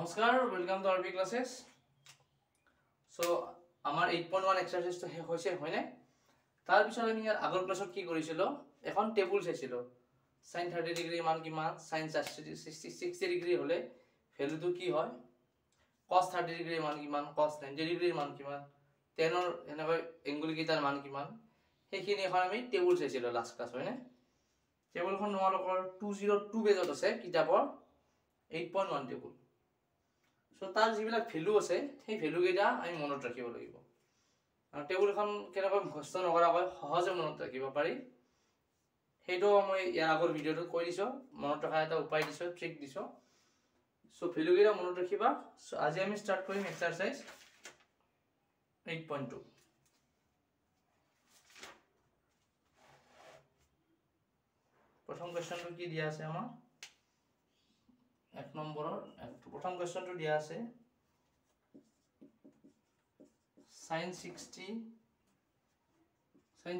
নমস্কাৰ welcome to RB ক্লাसेस so আমাৰ 8.1 এক্সাৰসাইজটো শেষ হৈছে হয়নে তাৰ পিছত আমি ইয়াৰ আগৰ ক্লাছত কি কৰিছিলো এখন টেবুল চাইছিলো sin 30 ডিগ্ৰী মান কিমান sin 60 ডিগ্ৰী হলে ভ্যালুটো কি হয় cos 30 ডিগ্ৰী মান কিমান cos 90 ডিগ্ৰী মান কিমান tan ৰ এনেকৈ এংগল কিটাৰ মান কিমান সেইখিনি এখন আমি টেবুল চাইছিলো লাষ্ট ক্লাছ হয়নে টেবুলখন তোমালোকৰ 202 পেজত আছে কিতাপৰ 8.1 টেবুল সো তাৰ যিবিলাক ভ্যালু আছে সেই ভ্যালু কেইটা আমি মনত ৰাখিব লাগিব আৰু টেবুলখন কেনেকৈ মুখস্থ নকৰা হয় সহজে মনত ৰাখিব পাৰি হেটো মই ইয়াৰ আগৰ ভিডিওটো কৈ দিছো মনত ৰখা এটা উপায় দিছো ট্ৰিক দিছো সো ভ্যালু কেইটা মনত ৰাখিবা সো আজি আমি স্টাৰ্ট কৰিম এক্সাৰসাইজ 8.2 প্ৰথম কোৱেশ্চনটো কি দিয়া আছে আমাৰ এক নম্বৰৰ প্ৰথম কোৱেশ্চনটো দিয়া আছে sin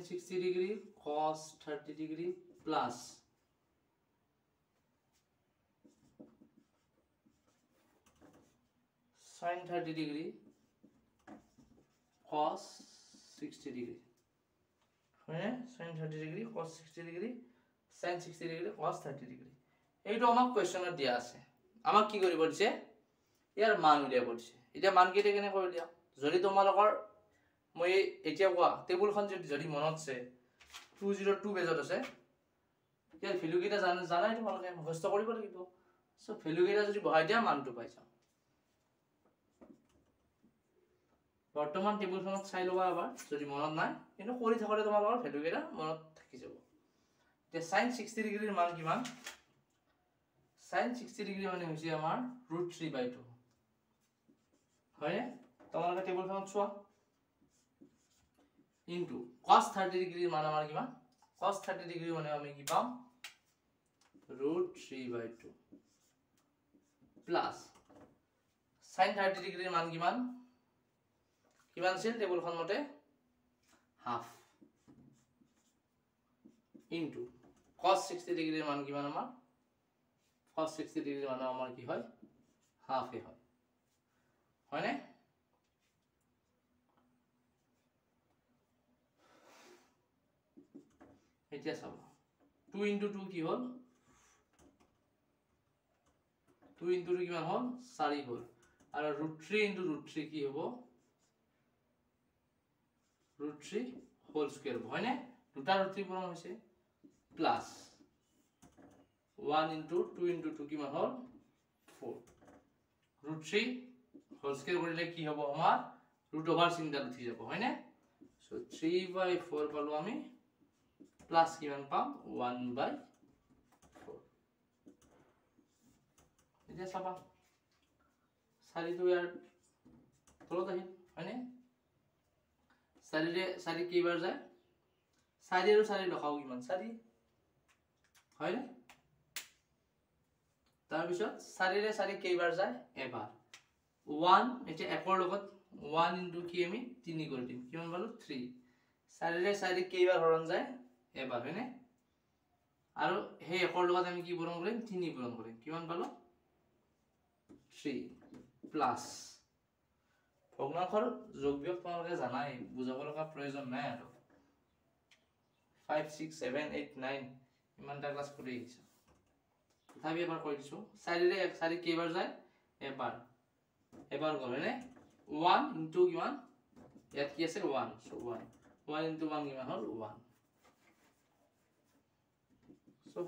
60 degree cos 30 degree plus sin 30 degree cos 60 degree হয় sin 30 degree cos 60 degree sin 60 degree cos 30 degree এইটো আমাক কোৱেশ্চনত দিয়া আছে আমাক কি কৰিব দিছে ইয়াৰ মান উলিয়াব দিছে এটা মান কেইটা কেনে কৰি দিয়া যদি তোমালোকৰ মই এতিয়া কোৱা টেবুলখন যদি মনত আছে 202 পেজত আছে ইয়াৰ ভ্যালু কেইটা জানাই তোমালোকে মুখস্থ কৰিব লাগিব সো ভ্যালু কেইটা যদি বহাই দিয়া মানটো পাই যাম বৰ্তমান টেবুলখনত চাই লবা এবাৰ যদি মনত নাই কিন্তু কৰি থাকলে তোমালোকৰ ভ্যালু কেইটা মনত থাকি যাব তে sin 60 ডিগ্ৰীৰ মান কিমান sin 60 ডিগ্ৰী মানে হৈছে আমাৰ √3/2 হয় তোমালোকে টেবুলখনত চোৱা ইনটু cos 30 ডিগ্ৰীৰ মান আমাৰ কিমান cos 30 ডিগ্ৰী মানে আমি কি পাম √3/2 প্লাস sin 30 ডিগ্ৰীৰ মান কিমান আছিল টেবুলখন মতে হাফ ইনটু cos 60 ডিগ্ৰীৰ মান কিমান আমাৰ cos 60 ডিগ্ৰী মানে আমাৰ কি হয় হাফ এ হয় হয়নে এতিয়া চাবা 2 * 2 কি হ'ল 2 * 2 কিমান হ'ল 4 হ'ল আৰু √3 * √3 কি হ'ব √3 হোল স্কয়াৰ হয়নে দুটা √3 পূৰণ হৈছে প্লাস 1 * 2 * 2 কিমান হ'ল 4 √3 হোল স্কয়ার কৰিলে কি হ'ব আমাৰ √over চিনডাল উঠি যাব হয়নে সো 3/4 পালো আমি প্লাস কিমান পাম 1/4 এতিয়া চাবা চাৰিটো ইয়াৰ তলত আহিল হয়নে চাৰি কেইবাৰ যায় 4 আৰু 4 লখাও কিমান 4 হয়নে তাৰ পিছত 4 ৰে 4 কেইবাৰ যায় এবাৰ 1 এটা একৰ লগত 1 * কি আমি 3 কৰি দিম কিমান পালো 3 4 ৰে 4 কেইবাৰ হৰণ যায় এবাৰ হয়নে আৰু সেই একৰ লগত আমি কি পূৰণ কৰিম 3 পূৰণ কৰিম কিমান পালো 3 প্লাস ভগ্নাংশৰ যোগবিয়োগ তোমালোকে জানাই বুজাব লগা প্ৰয়োজন নাই আৰু 5 6 7 8 9 ইমানটা ক্লাস কৰি আহিছো তথাপি এবাৰ কৈ দিছো 4 ৰে 4 কেইবাৰ যায় এবাৰ গলে নে 1 * কিমান ইয়াত কি আছে 1 সো 1 * 1 কিমান হ'ল 1 সো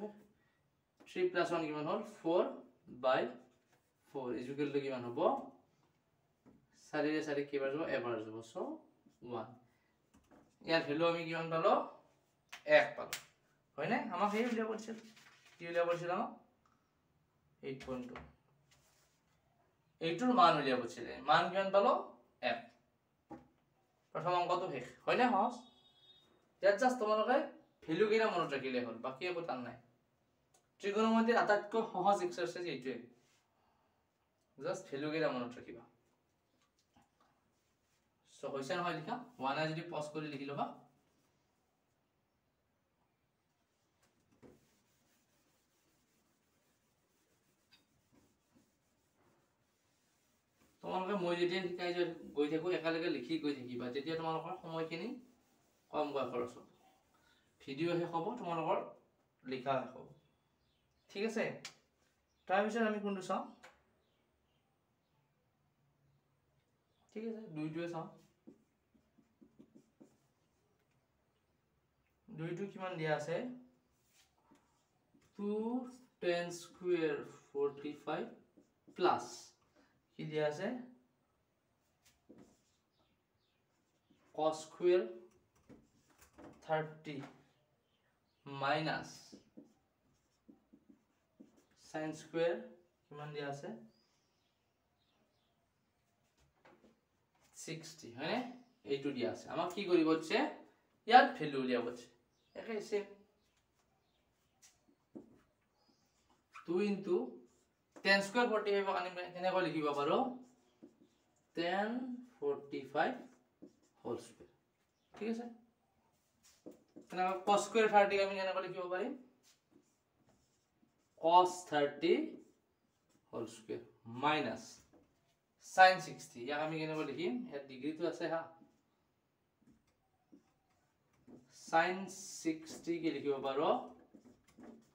3 + 1 কিমান হ'ল 4/4 ইকুৱেল টু কিমান হ'ব 4 ৰে 4 কেইবাৰ যাব এবাৰ যাব সো 1 ইয়াৰ ভ্যালু আমি কিমান পালো 1 পালো হয়নে আমাক হেই উলিয়াব দিছিল কি উলিয়াব দিছিল আমাক 8.2 এইটোৰ মান উলিয়াব দিছিল মান কিমান পালো 1 প্ৰথম অংকটো শেষ হয়নে সহজ ইয়াত জাস্ট তোমালোকে ভ্যালু কেইটা মনত ৰাখিলে হ'ল বাকি একো টান নাই ত্ৰিকোণমিতিৰ আটাইতকৈ সহজ এক্সাৰসাইজ এইটোৱে জাস্ট ভ্যালু কেইটা মনত ৰাখিবা সো হৈছে নহয় লিখা ওৱানা যদি পজ কৰি লিখি লবা মই যেতিয়া শিকাই গৈ থাকো একেলগে লিখি গৈ থাকিবা তেতিয়া তোমালোকৰ সময়খিনি কম গৈ খৰচ হ'ব ভিডিও শেষ হ'ব তোমালোকৰ লিখা শেষ হ'ব ঠিক আছে তাৰ পিছত আমি কোনটো চাওঁ ঠিক আছে দুইটোৱে চাওঁ দুইটো কিমান দিয়া আছে 2 10 square 45 plus কি দিয়া আছে cos square 30 minus sin square কিমান দিয়া আছে 60 হয়নে এইটো দিয়া আছে আমাক কি কৰিব হচ্ছে ইয়াত ভ্যালু উলিয়াব হচ্ছে একে সেম 2 into 10 square 45 আমি কেনেকৈ লিখিব পাৰো 10 45 whole square ঠিক আছে তেনে cos square 30 আমি কেনেকৈ লিখিব পাৰিম cos 30 whole square minus sin 60 ইয়াক আমি কেনেকৈ লিখিম ইয়াত ডিগ্ৰীটো আছে হা sin 60 কি লিখিব পাৰো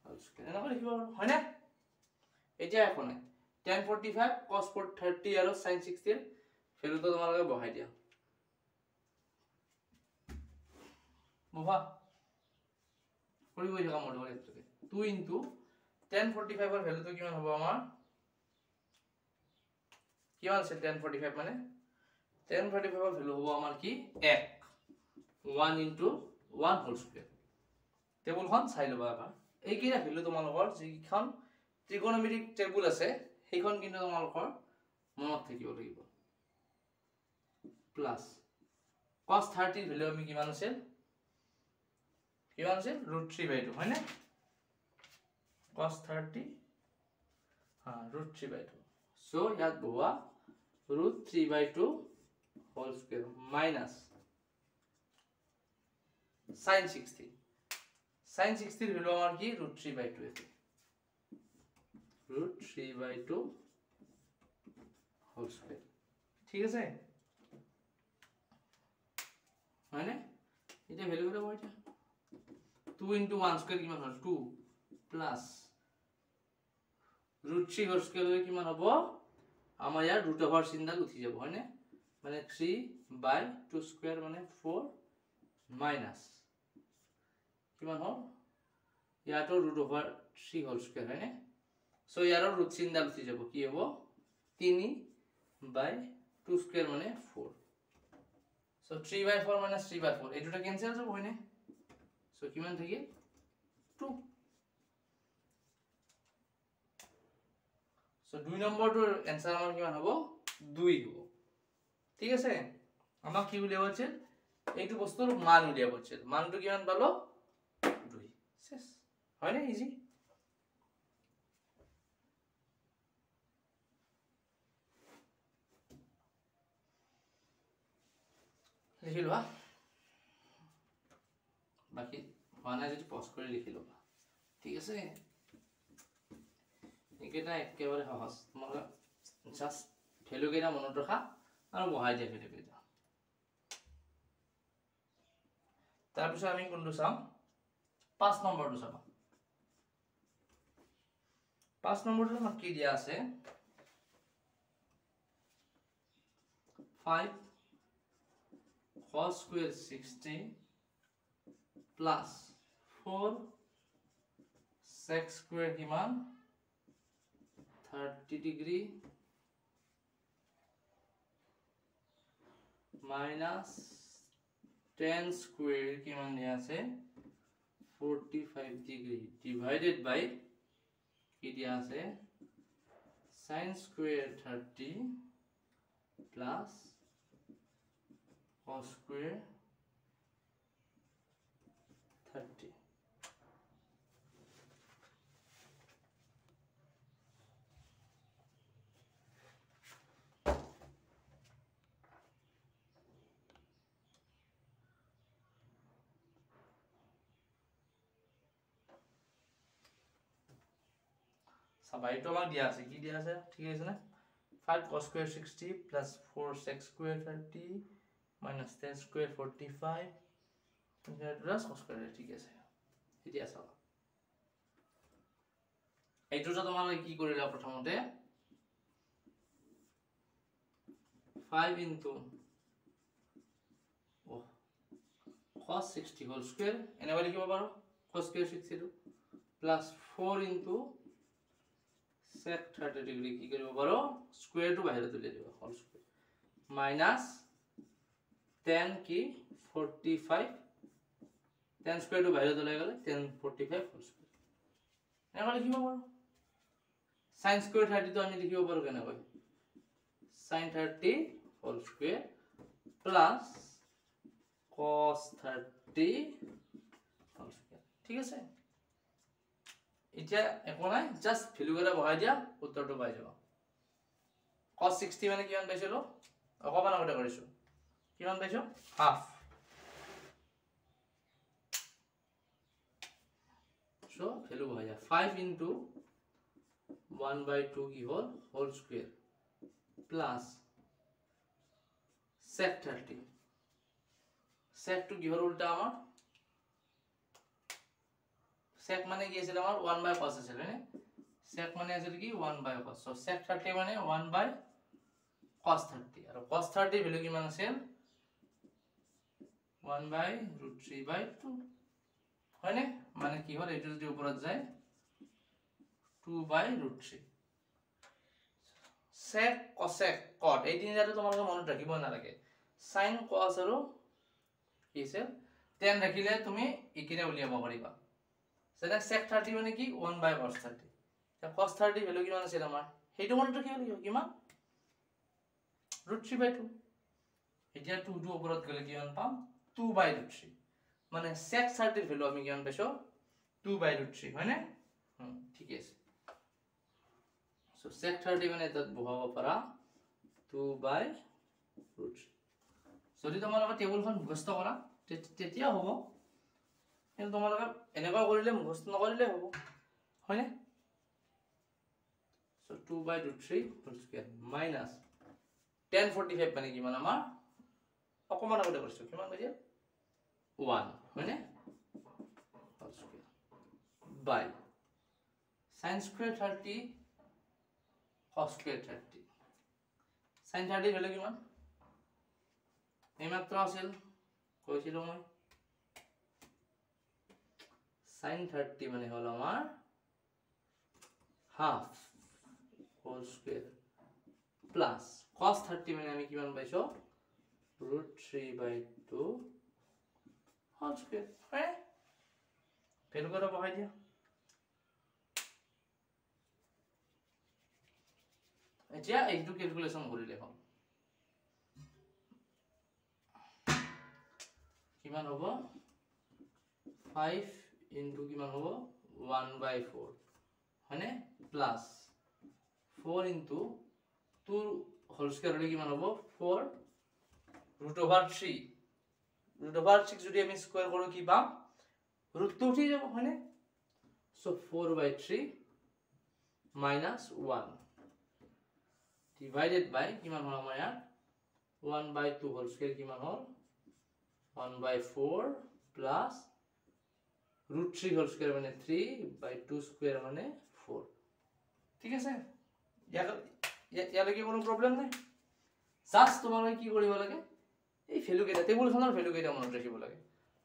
whole square এনেকৈ লিখিব পাৰো হয়নে এতিয়া এখন 1045 cos 30 আৰু sin 60 এৰ ভ্যালুটো তোমালোকে বহাই দিয়া বহা কৰি গৈ থাকা মোৰ লগত 2 into 1045 এৰ ভ্যালুটো কিমান হ'ব আমাৰ কিমান আছে 1045 মানে 1045 এৰ ভ্যালু হ'ব আমাৰ কি 1 1 into 1 whole square টেবুলখন চাই লবা এবাৰ এই কি ভ্যালু তোমালোকৰ যিখন trigonometric টেবুল আছে সেইখন কিন্তু তোমালোকৰ মনত থাকিব লাগিব প্লাস cos 30 ভ্যালু আমি কিমান আছিল √3/2 হয় না cos 30 √3/2 so ইয়াত বহা √3/2 whole square minus sin 60 এর ভ্যালু আমার কি √3/2 আছে √3/2 whole square ঠিক আছে মানে এটা ভ্যালু কত হয় 2 into 1 square কিমান হয় 2 plus √3 whole square কিমান হ'ব আমাৰ ইয়াৰ √ চিনডাল উঠি যাব হয় না মানে 3/2 square মানে 4 minus কিমান হ'ল ইয়াটো √3 whole square হয় না সো ইয়াৰ ৰুট চিনডাল উঠি যাব কি হ'ব 3/2 square মানে 4 সো 3/4 minus 3/4 এটোটা ক্যান্সেল যাব হয় না সো কিমান থাকিল 2 সো 2 নম্বৰটোৰ आंसर আমাৰ কিমান হ'ব 2 হ'ব ঠিক আছে আমাক কি উলিয়াব আছে এইটো বস্তুৰ মান উলিয়াব আছে মানটো কিমান পালো 2 শেষ হয় না ইজি লিখি লোৱা বাকি হোৱা যদি পজ কৰি লিখি লোৱা ঠিক আছে এইকেইটা একেবাৰে সহজ তোমালোকে জাস্ট ভ্যালু কেইটা মনত ৰাখা আৰু বহাই দিয়া ভ্যালু কেইটা তাৰ পিছত আমি কোনটো চাম 5 নম্বৰটো চাম 5 নম্বৰটো আমাক কি দিয়া আছে 5 cos square 60 plus 4 sec square किमान 30 degree minus 10 square किमान यहाँ से 45 degree divided by यहाँ से sin square 30 plus cos square 30 সবাই তো আমাক দিয়া আছে কি দিয়া আছে ঠিক আছে না 5 cos square 60 plus 4 sec square 30 minus 10 square 45 plus cos square ঠিক আছে এতিয়া চাবা এইটো যে তোমালোকে কি কৰিলা প্ৰথমতে 5 into cos 60 whole square এনেবা লিখিব পাৰো cos square 60 plus 4 into sec 30 degree কি কৰিব পাৰো square টো বাহিৰত উলিয়াই দিব whole square minus 10 কি 45 10 square টো বাহিৰত উলাই গলে 10 45 whole square এনেবা লিখিব পাৰো sin square 30 তো আমি লিখিব পাৰো কেনেকৈ sin 30 whole square plus cos 30 whole square ঠিক আছে এতিয়া একো নাই জাস্ট ভ্যালু এটা বহাই দিয়া উত্তৰটো পাই যাবা cos 60 মানে কিমান পাইছিলো অকমান আগতে কৰিছো কিমান পাইছো হাফ সো ভ্যালু বহাই দিয়া 5 into 1/2 কি হল whole square plus sec 30 sec to কি হল উল্টা আমার sec মানে কি আছিল আমার 1/cos আছিল না sec মানে আছিল কি 1/cos so sec 30 মানে 1/cos 30 আর cos 30 ভ্যালু কিমান আছিল 1/√3/2 হয় না মানে কি হল এটা যদি উপরে যায় 2/√3 sec cosec cot এই তিনটাতে তোমালোকে মনত ৰাখিব নালাগে sin cos আৰু কি আছে 10 ৰাখিলে তুমি ইকিনে উলিয়াব পাৰিবা সেটা sec 30 মানে কি 1/cos 30 তা cos 30 ভ্যালু কিমান আছিল আমাৰ হেইটো মনত ৰাখিব লাগিব কিমান √3/2 এতিয়া 2 টো ওপৰত গলে কিমান পাম 2/√3 মানে sec 30 ভ্যালু আমি কিমান পাইছো 2/√3 হয় না ঠিক আছে so sec 30 মানে তাত বহাব পাৰা 2/√3 যদি তোমালোকে টেবুলখন মুখস্থ কৰা তেতিয়া হ'ব কিন্তু তোমালোকে এনেকুৱা কৰিলে মুখস্থ নকৰিলে হ'ব হয়নে so 2/√3 whole square minus 1045 মানে কিমান আমাৰ অকমান আগতে কৰিছো কিমান কৈছে 1 হয়নে whole square by sin square 30 cos square 30 sin 30 value কিমান এইমাত্ৰ আছিল কৈছিল মই sin 30 মানে হল আমাৰ half whole square plus cos 30 মানে আমি কিমান পাইছো √3/2 whole square হয় ভ্যালু কৰা বহাই দিয়া এতিয়া এইটো ক্যালকুলেশন কৰিলে হ'ল কিমান হ'ব 5 into কিমান হ'ব 1/4 হয়নে প্লাস 4 into 2 whole square হলে কিমান হ'ব 4 √3 √6 যদি আমি স্কয়ার কৰো কি পাম √2 উঠি যাব হয়নে so 4/3 minus 1 divided by কিমান হল আমাৰ ইয়াত 1/2 whole square কিমান হল 1/4 plus √3 whole square মানে 3/2 square মানে 4 ঠিক আছে ইয়ালৈকে কোনো প্ৰবলেম নাই জাস্ট তোমালোকে কি কৰিব লাগে এই ভ্যালু কেইটা টেবুলখনৰ ভ্যালু কেইটা মনত ৰাখিব লাগে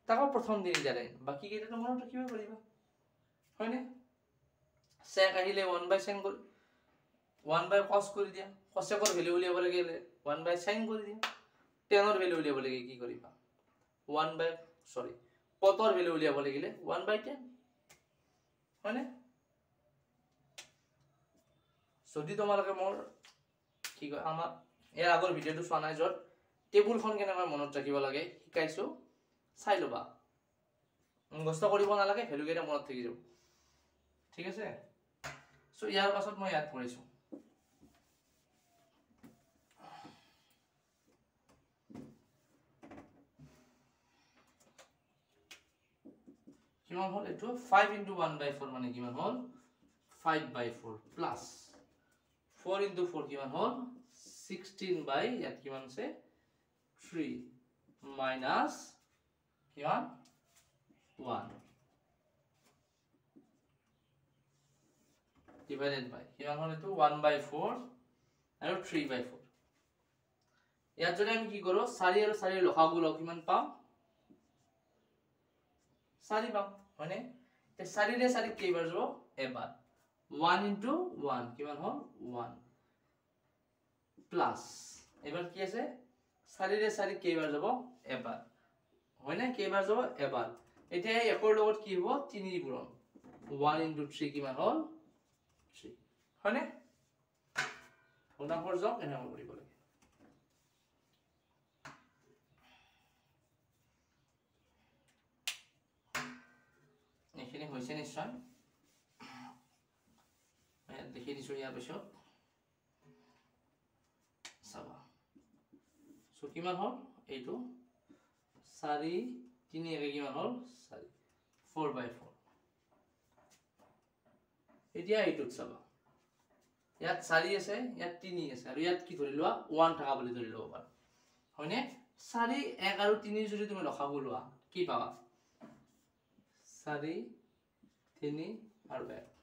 তাকো প্ৰথম দিন জানে বাকি কেইটা মনত ৰাখিব পাৰিবা হয়নে sec আহিলে 1/sin কৰি 1/cos কৰি দিয়া cosecৰ ভ্যালু উলিয়াব লাগে 1/sin কৰি দিয়া tanৰ ভ্যালু উলিয়াব লাগে কি কৰিবা cotৰ ভ্যালু উলিয়াব লাগিলে 1/10 হয়নে যদি তোমালোকে মোৰ কি কয় আমাৰ এৰ আগৰ ভিডিওটো চোৱা নাই যত টেবুলখন কেনেকৈ মনত ৰাখিব লাগে শিকাইছো চাই লবা মুখস্থ কৰিব নালাগে ভ্যালু কেইটা মনত থাকি যাব ঠিক আছে সো ইয়াৰ পাছত মই ইয়াত কৰিছো কিমান হল এটো 5 into 1/4 মানে কিমান হল 5/4 plus 4 into 4 কিমান হল 16 by ইয়াত কিমান আছে 3 minus কিমান 1 divided by কিমান হল এটো 1 by 4 আৰু 3 by 4 ইয়াত যদি আমি কি কৰো 4 আৰু 4 লসাগু লও কিমান পাম 4 পাম মানে তে 4 ৰে 4 কেইবাৰ যাব এবাৰ 1 into 1 কিমান হল 1 প্লাস এবাৰ কি আছে 4 ৰে 4 কেইবাৰ যাব এবাৰ হয় না কেইবাৰ যাব এবাৰ এতিয়া একৰ লগত কি হ'ব 3 গুণন 1 into 3 কিমান হল 3 হয় না ফলাফল যাওক এনে কৰিব লাগে এখানে হইছে নিশ্চয় দেখি দিছো ইয়াৰ পিছত চাবা সো কিমান হল এইটো 4 3 একে কিমান হল 4 4 by 4 এতিয়া এইটো চাবা ইয়াত 4 আছে ইয়াত 3 আছে আৰু ইয়াত কি ধৰি লোৱা 1 টাকা বুলি ধৰি লব পাৰা হয়নে 4 1 আৰু 3 যদি তুমি লখাব লোৱা কি পাবা 4 3 আৰু 1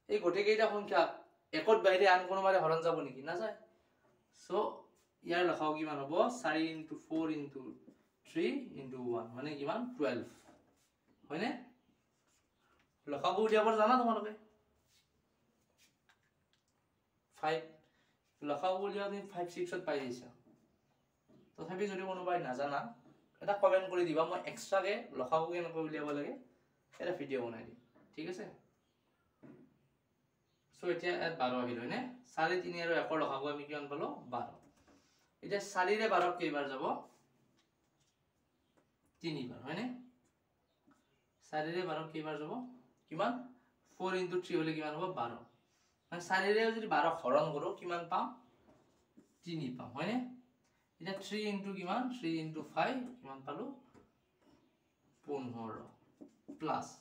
এই গোটে কেইটা সংখ্যা একত বাইরে আন কোনো বারে হরণ যাব নেকি না যায় সো ইয়ার লখাও কিমান হ'ব 4 into 4 into 3 into 1 মানে কিমান 12 হয়নে লখাও উলিয়াবৰ জানা তোমালোকে 5 লখাও উলিয়া তুমি 5 6 ত পাই যাইছা তথাপি যদি কোনোবাই নাজানা এটা কমেন্ট কৰি দিবা মই এক্সট্ৰাকে লখাও কেনেকৈ উলিয়াব লাগে এটা ভিডিও বনাই দিম ঠিক আছে সো এতিয়া এত 12 আহিল হয়নে 4 3 আৰু 1 লখাব আমি কিমান পালো 12 এতিয়া 4 ৰে 12 কেইবাৰ যাব 3 বাৰ হয়নে 4 ৰে 12 কেইবাৰ যাব কিমান 4 into 3 হলে কিমান হ'ব 12 মানে 4 ৰে যদি 12 হৰণ কৰো কিমান পাম 3 পাম হয়নে এটা 3 into কিমান 3 into 5 কিমান পালো 15 প্লাস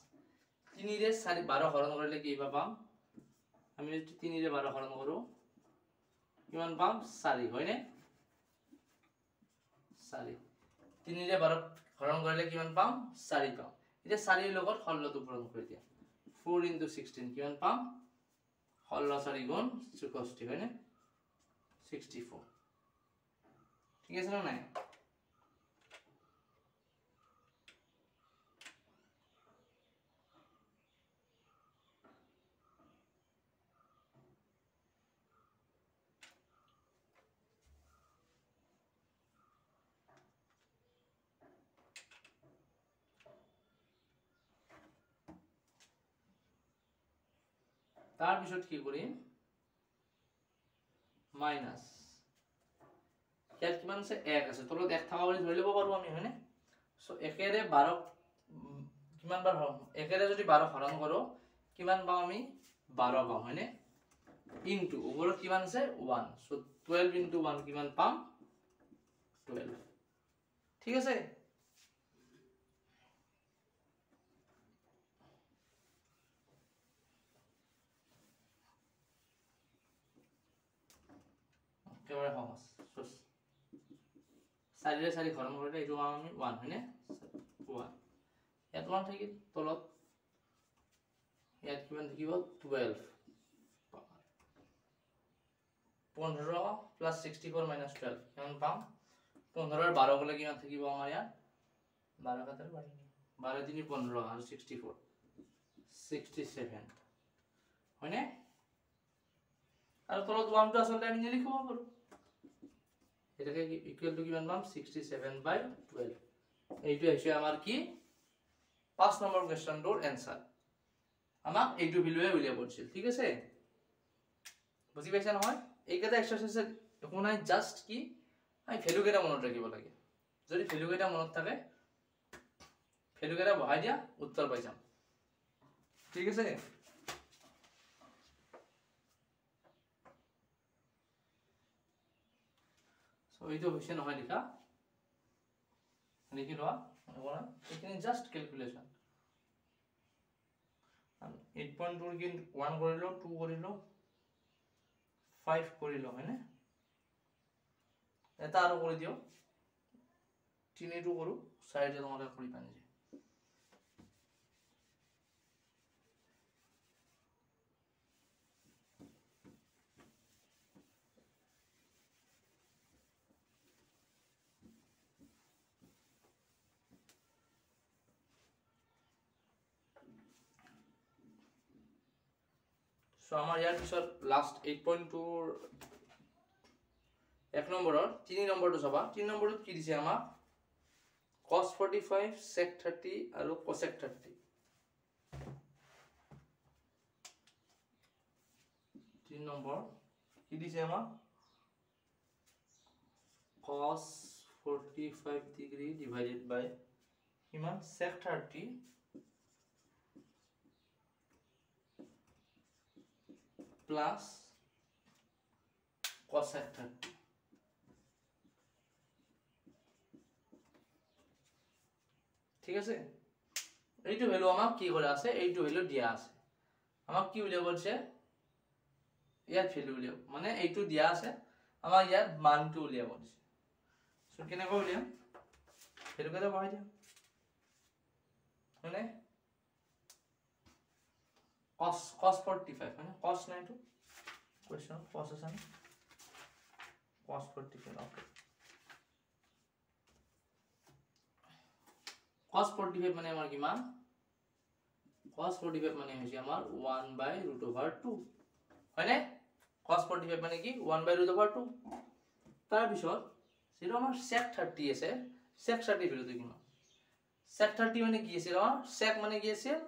3 ৰে 12 হৰণ কৰিলে কি পাম আমি যদি 3 ৰে 12 হৰণ কৰো কিমান পাম 4 হয়নে 4 3 ৰে 12 হৰণ কৰিলে কিমান পাম 4 পাম এটা 4 ৰ লগত 16 টো পূৰণ কৰি দিয়া 4 into 16 কিমান পাম 16 4 গুণ 64 হয়নে 64 ঠিক আছে না নাই তার পিছত কি কৰিম মাইনাস ইয়াত কিমান আছে 1 আছে তলত 1 থাকা বুলি ধৰি লব পাৰো আমি হয়নে সো 1 ৰে 12 কিমান বাৰ হৰণ 1 ৰে যদি 12 হৰণ কৰো কিমান পাম আমি 12 পাম হয়নে ইনটু ওপৰত কিমান আছে 1 সো 12 into 1 কিমান পাম 12 ঠিক আছে কেৱল সহজ 4 ৰে 4 হৰণ কৰিলে এইটো আমি 1 হয়নে 1 ইয়াত 1 থাকিল তলত ইয়াত কিমান থাকিব 12 15 plus 64 minus 12 কিমান পাম 15 ৰ 12 গলে কিমান থাকিব আমাৰ ইয়াত 12 কাটাৰ 12 3 15 আৰু 64 67 হয়নে আৰু তলত 1 টো আসলে আমি লিখিব পাৰো এটাকে ইকুয়াল টু কিমান পাম 67 by 12 এইটো হৈছে আমাৰ কি 5 নম্বৰ কোৱেশ্চনটোৰ आंसर আমাক এইটো ভ্যালুৱে উলিয়াব দিছিল ঠিক আছে বুজি পাইছা নহয় এইকেইটা এক্সাৰসাইজ একো নাই জাস্ট কি আমি ভ্যালু কেইটা মনত ৰাখিব লাগে যদি ভ্যালু কেইটা মনত থাকে ভ্যালু কেইটা বহাই দিয়া উত্তৰ পাই যাম ঠিক আছে সো এইটো হৈছে নহয় লিখা লিখি লোৱা এখন এখানে জাস্ট ক্যালকুলেশন 8.2 কে 1 কৰিলো 2 কৰিলো 5 কৰিলো হয়নে এটা আৰু কৰি দিও 3 টো কৰো 4 টা তোমাক কৰি পানি যে So আমাৰ ইয়াৰ পিছত লাষ্ট 8.2 এক নম্বৰৰ 3 নম্বৰটো চাবা 3 নম্বৰটো কি দিছে আমাক cos 45 sec 30 আৰু cosec 30 3 নম্বৰ কি দিছে আমাক cos 45 degree divided by কিমান sec 30 plus cosec 30 ঠিক আছে এইটো ভ্যালু আমাক কি কৰা আছে এইটো ভ্যালু দিয়া আছে আমাক কি উলিয়াব বলছে ইয়াত ভ্যালু উলিয়াব মানে এইটো দিয়া আছে আমাক ইয়াত মানটো উলিয়াব দিছে সো কেনেকৈ উলিয়াম ভ্যালু কেটা বহাই দিম মানে cos 45 মানে cos নাই তো question cos আছে না cos 45 okay cos 45 মানে আমাৰ কিমান cos 45 মানে হৈছে আমাৰ 1/√2 হয়নে cos 45 মানে কি 1/√2 তাৰ পিছত যেটো আমাৰ sec 30 আছে sec 30 ভ্যালুটো কিমান sec 30 মানে কি আছিল আমাৰ sec মানে কি আছিল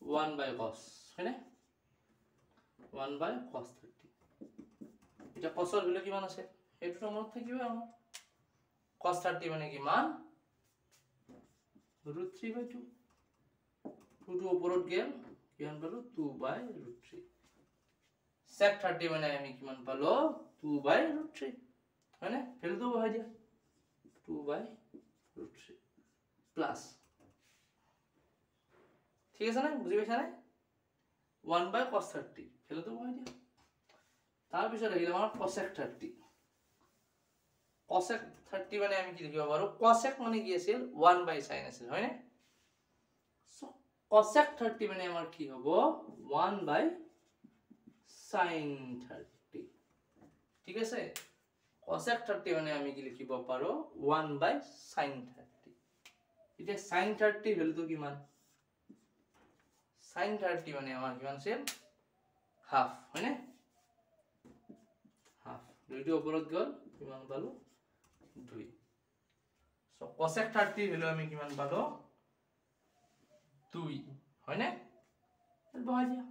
1/cos হয়নে 1/cos 30 এটা cosৰ ভ্যালু কিমান আছে এইটো মনত থাকিব আমাৰ cos 30 মানে কিমান √3/2 2 ওপৰত গেল কিমান পালো 2/√3 sec 30 মানে আমি কিমান পালো 2/√3 হয়নে ভ্যালুটো বহাই দিয়া 2/√3 প্লাস ঠিক আছে না বুঝি পাইছা না 1/cos 30 ভ্যালুটো বহাই দিয়া তাৰ পিছত আহিল আমাৰ cosec 30 cosec 30 মানে আমি কি লিখিব পাৰো cosec মানে কি আছিল 1/sin আছিল হয়নে সো cosec 30 মানে আমাৰ কি হ'ব 1/sin 30 ঠিক আছে cosec 30 মানে আমি কি লিখিব পাৰো 1/sin 30 এতিয়া sin 30 ভ্যালুটো কিমান sin 30 মানে আমাৰ কিমান আছিল হাফ হয়নে হাফ দুইটো ওপৰত গল কিমান পালো 2 সো cosec 30 ভ্যালু আমি কিমান পালো 2 হয়নে এর বহাই দিয়া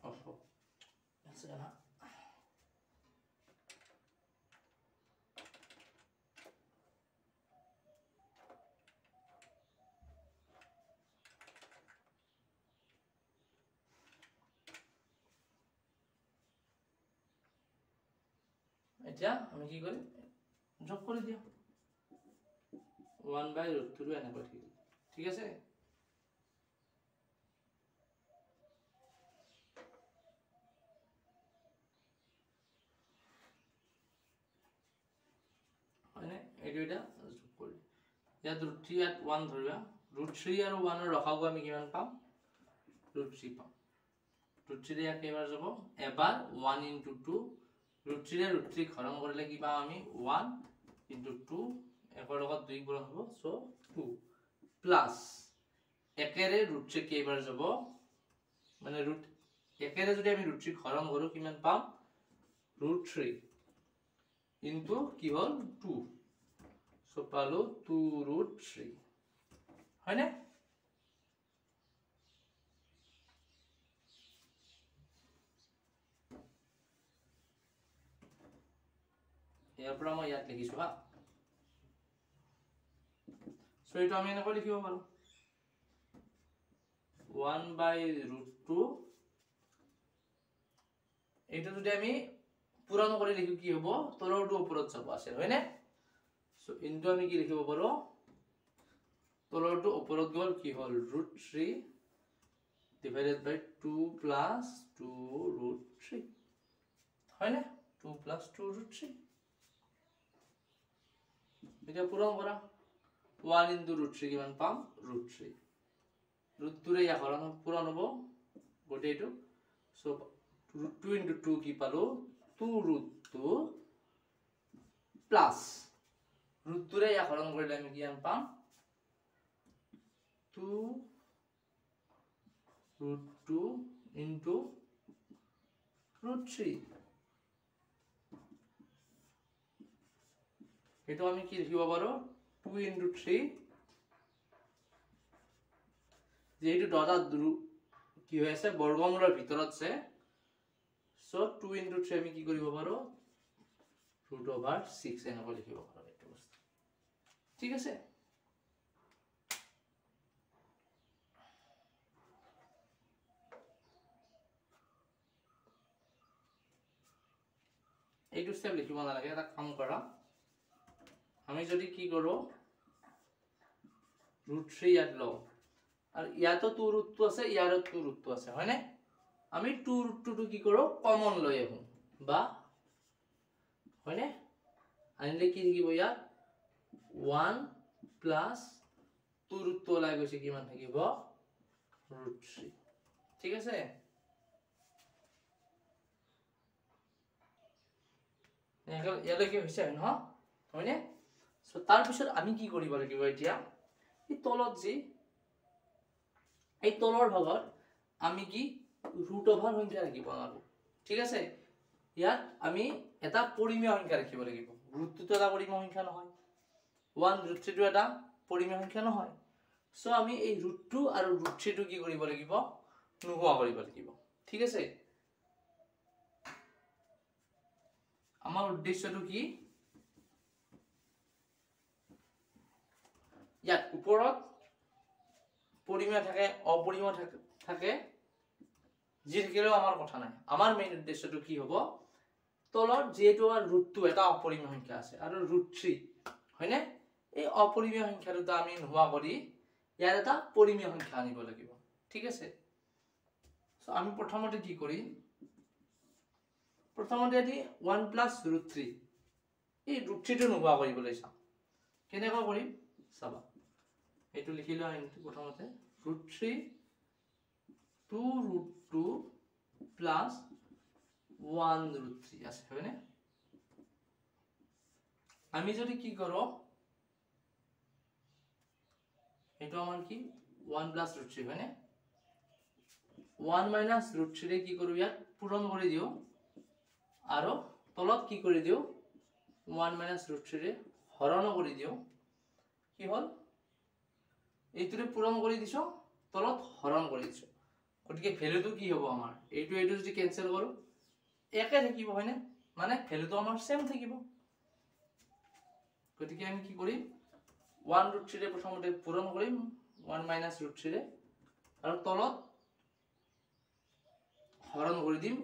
ওহো আছে না এতিয়া আমি কি করি যোগ করে দিও 1/√2 এনে কৰি ঠিক আছে মানে এই দুইটা যোগ কৰি ইয়াত √3 ইয়াত 1 ধৰিবা √3 আৰু 1 ৰ ৰখাগু আমি কিমান পাম √3 পাম √3 ৰে কেইবাৰ যাব এবাৰ 1 * 2 √3 ৰে √3 ঘৰম কৰিলে কি পাম আমি 1 * 2 একৰ লগত 2 গুণ হ'ব সো 2 প্লাস একেৰে √3 কেইবাৰ যাব মানে একেৰে যদি আমি √3 ঘৰম কৰো কিমান পাম √3 into কি হল 2 সো পালো 2√3 হয়নে ইয়াৰ পৰা মই ইয়াত লিখিছো হা সো এটা আমি এনেকৈ লিখিব পাৰো 1/√2 এইটো যদি আমি পুৰানো কৰি লিখো কি হ'ব তলৰটো ওপৰত যাব আছে হয়নে সো ইনটু আমি কি লিখিব পাৰো তলৰটো ওপৰত গল কি হল √3 divided by 2 plus 2√3 হয় না 2 plus 2√3 এটা পূৰণ কৰা 1 into √3 কিমান পাম √3 √2 ৰে ইয়া হৰণ পূৰণ হ'ব গোটেইটো সো √2 into 2 কি পালো 2√2 প্লাস √2 ৰে ইয়া হৰণ কৰিলে আমি কিমান পাম 2√2 into √3 এটো আমি কি লিখিব পাৰো 2 into 3 যেটো ডটা কি হৈ আছে বৰ্গমূলৰ ভিতৰত আছে সো 2 into 3 আমি কি কৰিব পাৰো √6 এনেকৈ লিখিব পাৰো এইটো বস্তু ঠিক আছে এইটো স্টেপ লিখিব নালাগে এটা কাম কৰা আমি যদি কি কৰো √3 ইয়াত লও আর ইয়াতো 2√2 আছে ইয়ারও 2√2 আছে হয় না আমি 2√2 কি করো কমন লই আহু বা হয় না আনলে কি থাকিব ইয়াত 1 প্লাস 2√2 লাই গৈছে কিমান থাকিব √3 ঠিক আছে ইয়ালে কি হৈছে ন হয় না সো তার পিছত আমি কি কৰিব লাগিব এতিয়া এই তলত যে এই তলৰ ভাগত আমি কি ৰুট ওভাৰ সংখ্যা ৰাখিব লাগিব ঠিক আছে ইয়াত আমি এটা পৰিমেয় সংখ্যা ৰাখিব লাগিব ৰুটটো তো এটা পৰিমেয় সংখ্যা নহয় 1 √3 টো এটা পৰিমেয় সংখ্যা নহয় সো আমি এই √2 আৰু √3 টো কি কৰিব লাগিব নোহোৱা কৰিব লাগিব ঠিক আছে আমাৰ উদ্দেশ্যটো কি ইয়াত ওপৰত পৰিমেয় থাকে অপৰিমেয় থাকে যি থাকিলেও আমাৰ কথা নাই আমাৰ মেইন উদ্দেশ্যটো কি হ'ব তলত যেটো √2 এটা অপৰিমেয় সংখ্যা আছে আৰু √3 হয়নে এই অপৰিমেয় সংখ্যাটো আমি নোহোৱা কৰি ইয়াৰ এটা পৰিমেয় সংখ্যা আনিব লাগিব ঠিক আছে সো আমি প্ৰথমতে কি কৰিম প্ৰথমতে এটি 1 + √3 এই √3 টো নোহোৱা কৰিবলৈ চাম কেনেকৈ কৰিম চাবা এইটো লিখিলো আমি প্ৰথমতে √3 2√2 plus 1√3 আছে হয়নে আমি যদি কি করো এটা আমার কি 1 plus √3 হয়নে 1 minus √3 রে কি করব ইয়াত পূরণ কৰি দিও আৰু তলত কি কৰি দিও 1 minus √3 ৰে হৰণ কৰি দিও কি হল এইটোৰে পূৰণ কৰি দিছো তলত হৰণ কৰি দিছো গটিকে ভ্যালুটো কি হ'ব আমাৰ এইটো যদি ক্যান্সেল কৰো একে থাকিব হয়নে মানে ভ্যালুটো আমাৰ সেম থাকিব গটিকে আমি কি কৰিম 1√3 ৰে প্ৰথমতে পূৰণ কৰিম 1 minus √3 ৰে আৰু তলত হৰণ কৰি দিম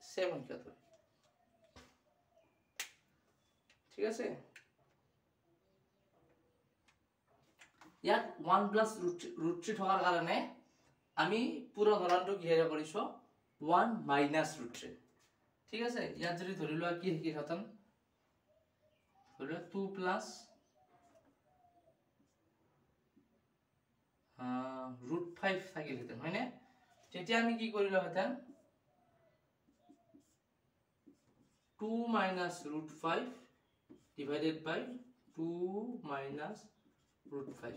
সেম সংখ্যাটো ঠিক আছে ইয়াত 1 plus √3 থকাৰ কাৰণে আমি পুৰো ধৰণটো কিহেৰে কৰিছো 1 minus √3 ঠিক আছে ইয়াত যদি ধৰি লোৱা কি কি হতন ধৰি লোৱা 2 plus √5 থাকিল হেতেন হয়নে তেতিয়া আমি কি কৰিলো হেতেন 2 minus √5 divided by 2 minus √5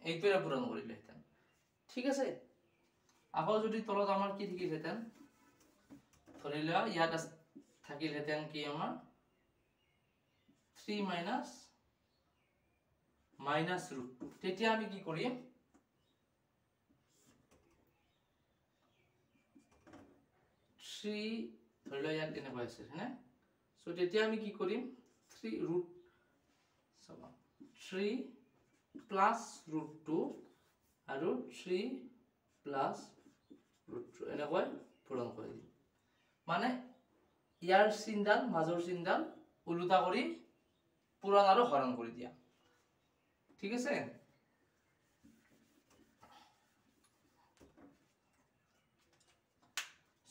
এইটোৰে পূৰণ কৰিলে হেতেন ঠিক আছে আকৌ যদি তলত আমাৰ কি থাকিল হেতেন ধৰিলা ইয়াত থাকিল হেতেন কি আমাৰ 3 minus √2 তেতিয়া আমি কি কৰিম 3 ধৰিলা ইয়াত এনেকৈ আছে হয়নে সো তেতিয়া আমি কি কৰিম 3 plus √2 আৰু 3 plus √2 এনেকৈ পূৰণ কৰি দিম মানে ইয়াৰ চিনডাল মাজৰ চিনডাল উলুটা কৰি পূৰণ আৰু হৰণ কৰি দিয়া ঠিক আছে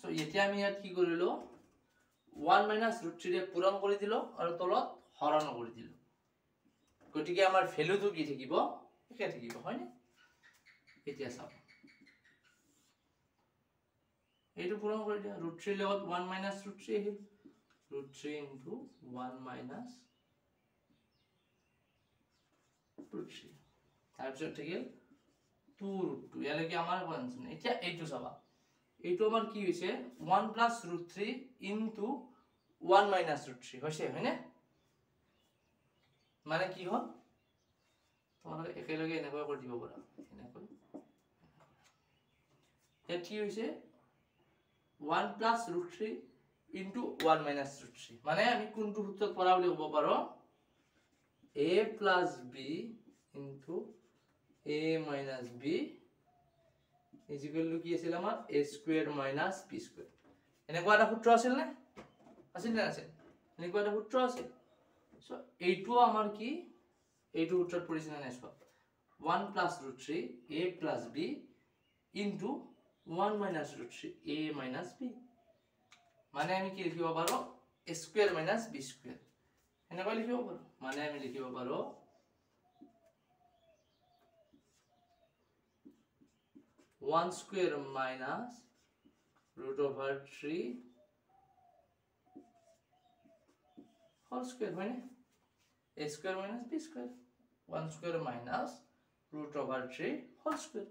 সো এতিয়া আমি ইয়াত কি কৰিলো 1 minus root 3 ৰে পূৰণ কৰি দিলো আৰু তলত হৰণ কৰি দিলো গতিকে আমাৰ ভ্যালুটো কি থাকিব একে থাকিব হয় নে এতিয়া চাও এইটো পূৰণ কৰি দিয়া root 3 লগত 1 minus root 3 আহিল root 3 into 1 minus root 3 তাৰপিছত থাকিল 2 root 2 ইয়ালৈকে আমাৰ কোৱেশ্চন এতিয়া এইটো চাবা এইটো আমাৰ কি হৈছে 1 plus root 3 into 1 minus root 3 হৈছে হয়নে মানে কি হ'ল তোমালোকে একেলগে এনেকৈ কৰি দিব পাৰা এনেকৈ এটা কি হৈছে 1 plus root 3 into 1 minus root 3 মানে আমি কোনটো সূত্ৰত পৰা বুলি ক'ব পাৰো a plus b into a minus b is equal to কি আছিল আমাৰ a squared minus b squared এনেকুৱা এটা সূত্ৰ আছিল নে আছিল নে আছিল এনেকুৱা এটা সূত্ৰ আছিল সো এইটো আমাৰ কি এইটো সূত্ৰত পৰিছিল নে নাই 1 plus root 3 a plus b into 1 minus root 3 a minus b মানে আমি কি লিখিব পাৰো a square minus b square এনেকৈ লিখিব পাৰো মানে আমি লিখিব পাৰো 1 square minus root over 3 whole square হয় নে a square minus b square 1 square minus root over 3 whole square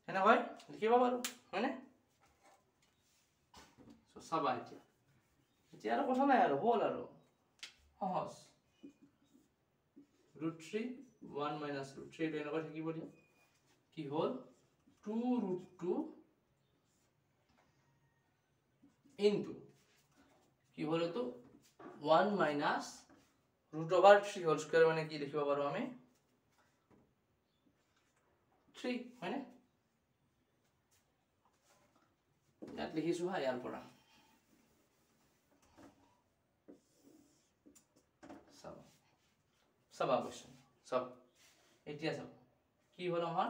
এনেকৈ লিখিব পাৰো হয় নে সো চাবা এতিয়া আৰু কথা নাই আৰু হল আৰু সহজ root 3 1 minus root 3 টো এনেকৈ থাকিব দিয়া কি হল 2 root 2 into কি হলো তো 1 minus root over 3 whole square মানে কি লিখিব পাৰো আমি 3 হয় নে ইয়াত লিখিছো হা ইয়াৰ পৰা সবা কোৱেশ্চন সব এতিয়া সব কি হল আমাৰ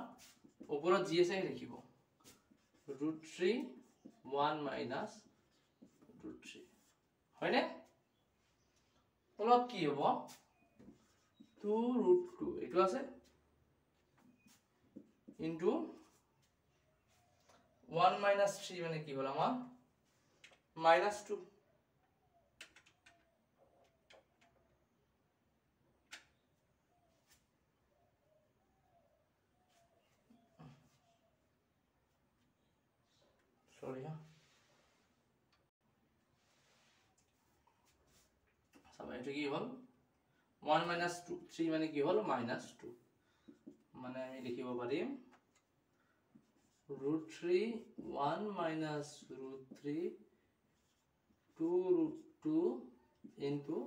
ওপৰত জি আছে লিখিব root 3 1 minus root 3 হয় নে তলত কি হ'ব 2 root 2 এটো আছে into 1 minus 3 মানে কি হল আমাৰ minus 2 sorry ha সব এটা কি হল 1 minus 2 3 মানে কি হল minus 2 মানে আমি লিখিব পাৰিম root 3 1 minus root 3 2 root 2 into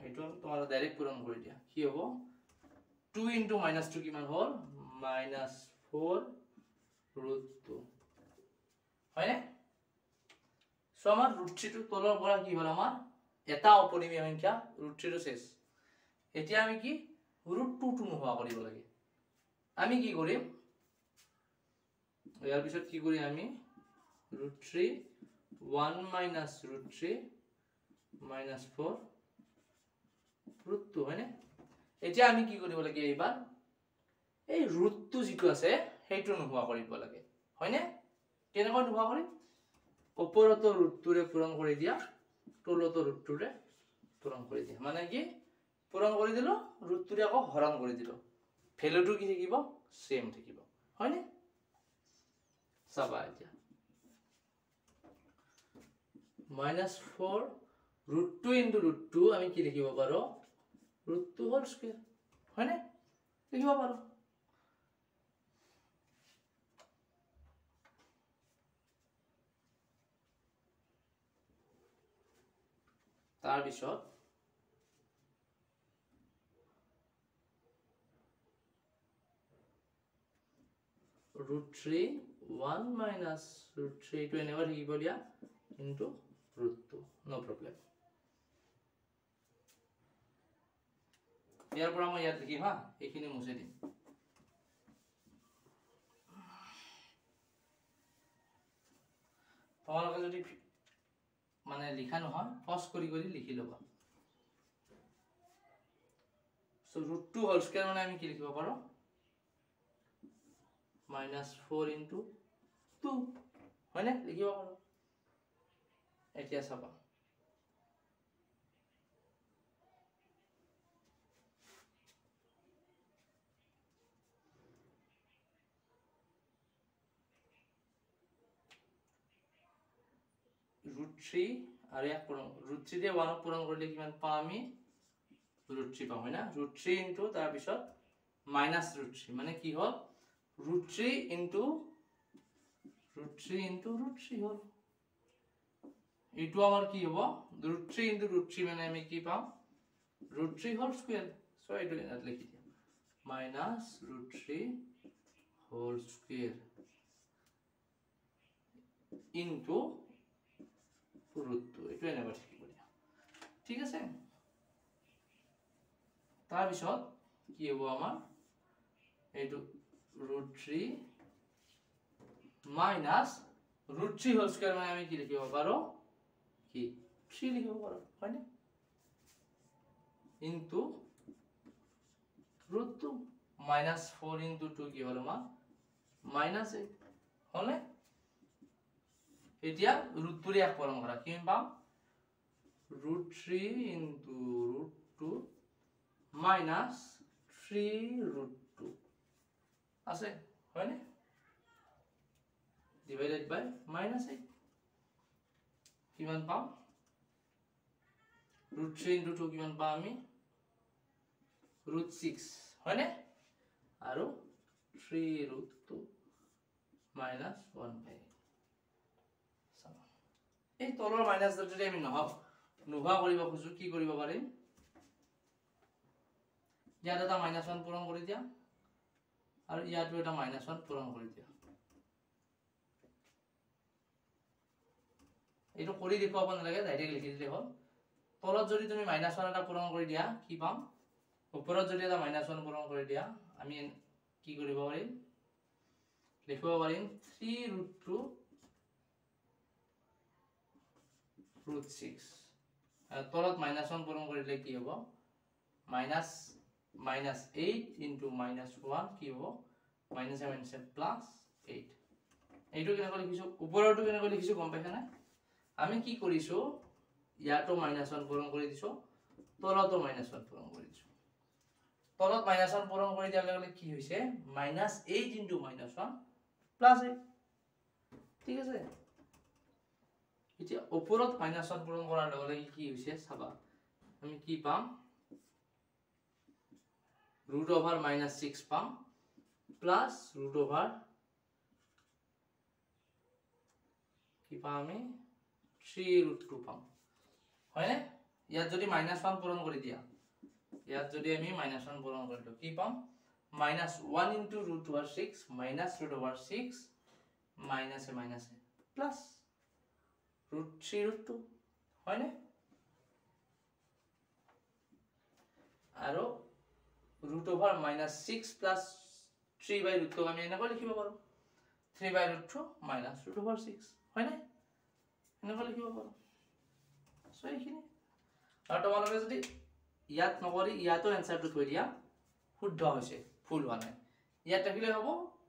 এটো তোমার ডাইরেক্ট পূরণ কৰি দিয়া কি হ'ব 2 into minus 2 কিমান হল minus 4 root 2 হয় নে সো আমাৰ root 3 টো তলৰ পৰা কি হল আমাৰ এটা অপৰিমেয় সংখ্যা root 3 টো শেষ এতিয়া আমি কি root 2 টো নোহোৱা কৰিব লাগে আমি কি কৰিম ইয়াৰ পিছত কি কৰি আমি root 3 1 minus root 3 minus 4 root 2 হয় নে এতিয়া আমি কি কৰিব লাগে এইবাৰ এই root 2 যিটো আছে হেইটো নোহোৱা কৰিব লাগে হয় নে কেনেকৈ নোহোৱা কৰিম ওপৰত root 2 ৰে পূৰণ কৰি দিয়া তলত root 2 ৰে পূৰণ কৰি দিয়া মানে কি পূৰণ কৰি দিলো root 2 ৰে আকৌ হৰণ কৰি দিলো ভ্যালুটো কি থাকিব সেম থাকিব হয় নে চাবা এতিয়া -4 root 2 into root 2 আমি কি লিখিব পাৰো root 2 whole square হয় নে লিখিব পাৰো তাৰ পিছত root 3 1 minus root 3 to never থাকিব দিয়া into root 2 no problem ইয়াৰ পৰা মই ইয়াত লিখিম হা এইখিনি মুছে দিম তোমালোকে যদি মানে লিখা নহয় পজ কৰি লিখি ল'বা সো √2 হোল স্কয়াৰ মানে আমি কি লিখিব পাৰো -4 * 2 হয়নে লিখিব পাৰো এতিয়া চাবা √3 আৰু এক পূৰণ √3 দিয়ে 1 পূৰণ কৰিলে কিমান পাম আমি √3 পাম হয় না √3 ইনটু তাৰ পিছত -√3 মানে কি হ'ল √3 ইনটু √3 হ'ল ইটো আমাৰ কি হ'ব √3 ইনটু √3 মানে আমি কি পাম √3 হোল স্কয়ার সো ইটো ইয়াত লিখি দিম -√3 হোল স্কয়ার ইনটু √2 এটো এনেকৈ থাকিব দিয়া ঠিক আছে তাৰ পিছত কি হ'ব আমাৰ এইটো √3 মাইনাস √3 হোল স্কয়াৰ মানে আমি কি লিখিব পাৰো কি 3 লিখিব পাৰো হয়নে ইনটু √2 -4 ইনটু 2 কি হ'ল আমাৰ -8 হলে এতিয়া √2 ৰে এক পূৰণ কৰা কি পাম √3 ইনটু √2 -3 আছে হয়নে ডিভাইডেড বাই -8 কিমান পাম √3 ইনটু 2 কিমান পাম আমি √6 হয়নে আৰু 3√2 -1/8 এই তলৰ মাইনাস যদি আমি নোহোৱা কৰিব খুজো কি কৰিব পাৰিম ইয়াত এটা -1 পূৰণ কৰি দিয়া আৰু ইয়াতো এটা -1 পূৰণ কৰি দিয়া এইটো কৰি দেখুৱাব নালাগে ডাইৰেক্ট লিখি দিলে হ'ল তলত যদি তুমি -1 এটা পূৰণ কৰি দিয়া কি পাম ওপৰত যদি এটা -1 পূৰণ কৰি দিয়া আমি কি কৰিব পাৰিম লিখিব পাৰিম 3√2 √6 তলত -1 পূৰণ কৰিলে কি হ'ব -8 ইনটু -1 কি হ'ব -7 প্লাস 8 এইটো কেনেকৈ লিখিছো ওপৰটো কেনেকৈ লিখিছো গম পাইছা না আমি কি কৰিছো ইয়াতো -1 পূৰণ কৰি দিছো তলতো -1 পূৰণ কৰি দিছো তলত -1 পূৰণ কৰি দিয়াৰ লগে কি হৈছে -8 ইনটু -1 প্লাস 8 ঠিক আছে এতিয়া ওপৰত -1 পূৰণ কৰাৰ লগে কি হৈছে চাবা আমি কি পাম √(-6) পাম প্লাস √() কি পাম আমি 3√2 পাম হয়নে ইয়াত যদি -1 পূৰণ কৰি দিয়া ইয়াত যদি আমি -1 পূৰণ কৰিলো কি পাম -1 ইনটু √(6) -√6 -a প্লাস √3√2 হয়নে আৰু √(-6) প্লাস 3/√2 আমি এনেকৈ লিখিব পাৰো 3/√2 -√6 হয়নে এনেকৈ লিখিব পাৰো সো এইখিনি আৰু তোমালোকে যদি ইয়াত নকৰি ইয়াতো এনসাৰটো থৈ দিয়া শুদ্ধ হৈছে ফুল হোৱা নাই ইয়াত ৰাখিলে হ'ব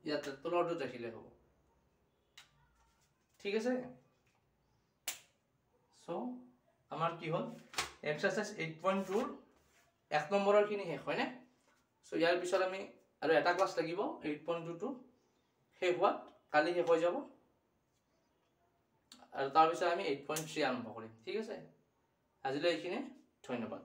ইয়াত তলৰটো ৰাখিলে হ'ব ঠিক আছে সো আমাৰ কি হ'ল এক্সাৰসাইজ 8.2 এক নম্বৰৰ খিনি শেষ হয়নে সো ইয়াৰ পিছত আমি আৰু এটা ক্লাস লাগিব 8.2 টো শেষ হোৱাত কালি শেষ হৈ যাব আৰু তাৰ পিছত আমি 8.3 আৰম্ভ কৰিম ঠিক আছে আজিলৈ এইখিনি ধন্যবাদ